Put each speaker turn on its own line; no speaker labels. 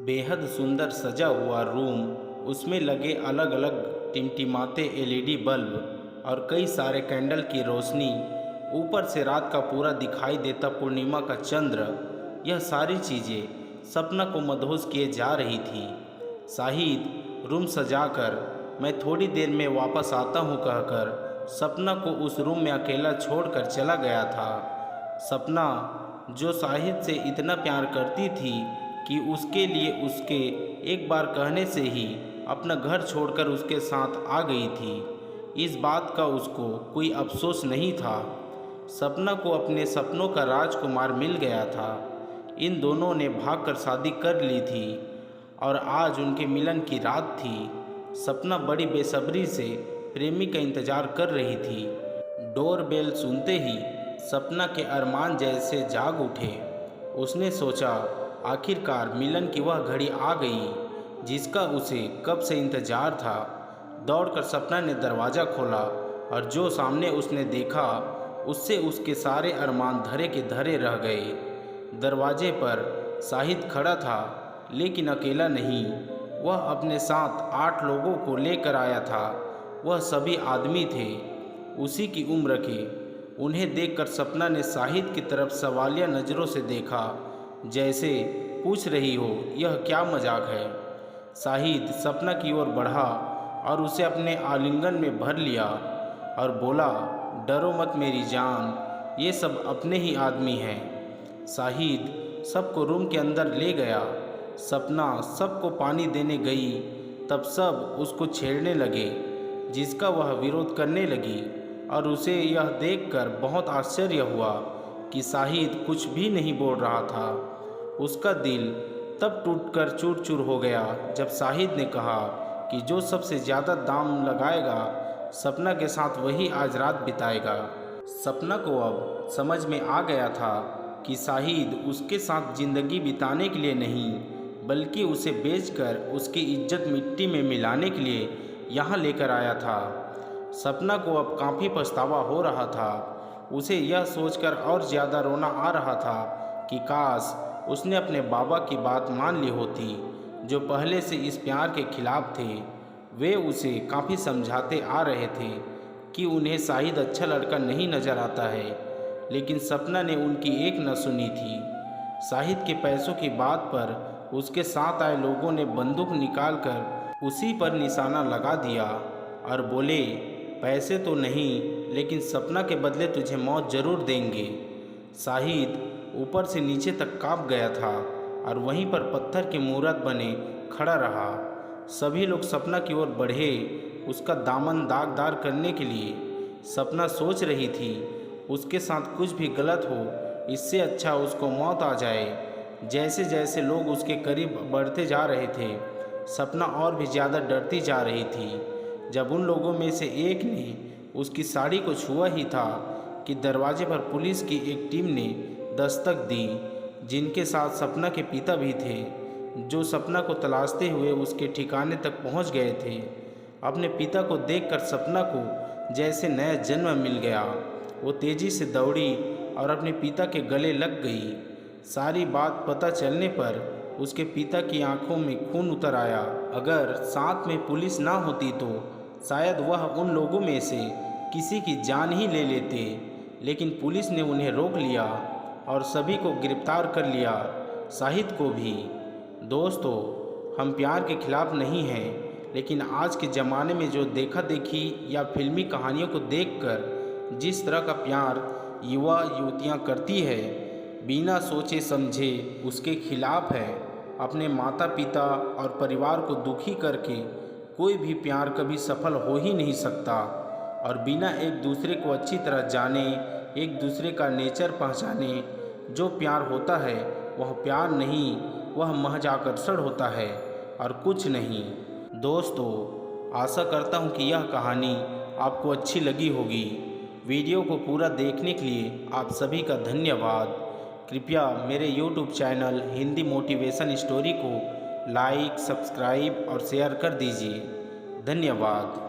बेहद सुंदर सजा हुआ रूम, उसमें लगे अलग अलग टिमटिमाते एलईडी बल्ब और कई सारे कैंडल की रोशनी, ऊपर से रात का पूरा दिखाई देता पूर्णिमा का चंद्र, यह सारी चीज़ें सपना को मदहोश किए जा रही थी। शाहिद रूम सजाकर मैं थोड़ी देर में वापस आता हूँ कहकर सपना को उस रूम में अकेला छोड़कर चला गया था। सपना जो शाहिद से इतना प्यार करती थी कि उसके लिए उसके एक बार कहने से ही अपना घर छोड़कर उसके साथ आ गई थी, इस बात का उसको कोई अफसोस नहीं था। सपना को अपने सपनों का राजकुमार मिल गया था। इन दोनों ने भागकर शादी कर ली थी और आज उनके मिलन की रात थी। सपना बड़ी बेसब्री से प्रेमी का इंतजार कर रही थी। डोर बेल सुनते ही सपना के अरमान जैसे जाग उठे। उसने सोचा आखिरकार मिलन की वह घड़ी आ गई जिसका उसे कब से इंतजार था। दौड़कर सपना ने दरवाज़ा खोला और जो सामने उसने देखा उससे उसके सारे अरमान धरे के धरे रह गए। दरवाजे पर शाहिद खड़ा था, लेकिन अकेला नहीं। वह अपने साथ 8 लोगों को लेकर आया था। वह सभी आदमी थे, उसी की उम्र के। उन्हें देखकर सपना ने शाहिद की तरफ सवालिया नज़रों से देखा, जैसे पूछ रही हो यह क्या मजाक है। शाहिद सपना की ओर बढ़ा और उसे अपने आलिंगन में भर लिया और बोला, डरो मत मेरी जान, ये सब अपने ही आदमी हैं। शाहिद सबको रूम के अंदर ले गया। सपना सबको पानी देने गई, तब सब उसको छेड़ने लगे, जिसका वह विरोध करने लगी और उसे यह देखकर बहुत आश्चर्य हुआ कि शाहिद कुछ भी नहीं बोल रहा था। उसका दिल तब टूटकर चूर चूर हो गया जब शाहिद ने कहा कि जो सबसे ज़्यादा दाम लगाएगा सपना के साथ वही आज रात बिताएगा। सपना को अब समझ में आ गया था कि शाहिद उसके साथ ज़िंदगी बिताने के लिए नहीं, बल्कि उसे बेचकर उसकी इज्जत मिट्टी में मिलाने के लिए यहाँ लेकर आया था। सपना को अब काफ़ी पछतावा हो रहा था। उसे यह सोचकर और ज़्यादा रोना आ रहा था कि काश उसने अपने बाबा की बात मान ली होती, जो पहले से इस प्यार के खिलाफ थे। वे उसे काफ़ी समझाते आ रहे थे कि उन्हें शाहिद अच्छा लड़का नहीं नज़र आता है, लेकिन सपना ने उनकी एक न सुनी थी। शाहिद के पैसों की बात पर उसके साथ आए लोगों ने बंदूक निकालकर उसी पर निशाना लगा दिया और बोले, पैसे तो नहीं, लेकिन सपना के बदले तुझे मौत ज़रूर देंगे। शाहिद ऊपर से नीचे तक कांप गया था और वहीं पर पत्थर के मूरत बने खड़ा रहा। सभी लोग सपना की ओर बढ़े उसका दामन दागदार करने के लिए। सपना सोच रही थी उसके साथ कुछ भी गलत हो, इससे अच्छा उसको मौत आ जाए। जैसे जैसे लोग उसके करीब बढ़ते जा रहे थे, सपना और भी ज़्यादा डरती जा रही थी। जब उन लोगों में से एक ने उसकी साड़ी को छुआ ही था कि दरवाजे पर पुलिस की एक टीम ने दस्तक दी, जिनके साथ सपना के पिता भी थे, जो सपना को तलाशते हुए उसके ठिकाने तक पहुंच गए थे। अपने पिता को देखकर सपना को जैसे नया जन्म मिल गया। वो तेज़ी से दौड़ी और अपने पिता के गले लग गई। सारी बात पता चलने पर उसके पिता की आंखों में खून उतर आया। अगर साथ में पुलिस ना होती तो शायद वह उन लोगों में से किसी की जान ही ले लेते, लेकिन पुलिस ने उन्हें रोक लिया और सभी को गिरफ्तार कर लिया, शाहिद को भी। दोस्तों, हम प्यार के खिलाफ नहीं हैं, लेकिन आज के ज़माने में जो देखा देखी या फिल्मी कहानियों को देखकर जिस तरह का प्यार युवा युवतियां करती है, बिना सोचे समझे उसके खिलाफ है। अपने माता पिता और परिवार को दुखी करके कोई भी प्यार कभी सफल हो ही नहीं सकता। और बिना एक दूसरे को अच्छी तरह जाने, एक दूसरे का नेचर पहचाने जो प्यार होता है वह प्यार नहीं, वह महज आकर्षण होता है और कुछ नहीं। दोस्तों, आशा करता हूँ कि यह कहानी आपको अच्छी लगी होगी। वीडियो को पूरा देखने के लिए आप सभी का धन्यवाद। कृपया मेरे YouTube channel Hindi motivation story को लाइक, सब्सक्राइब और शेयर कर दीजिए। धन्यवाद।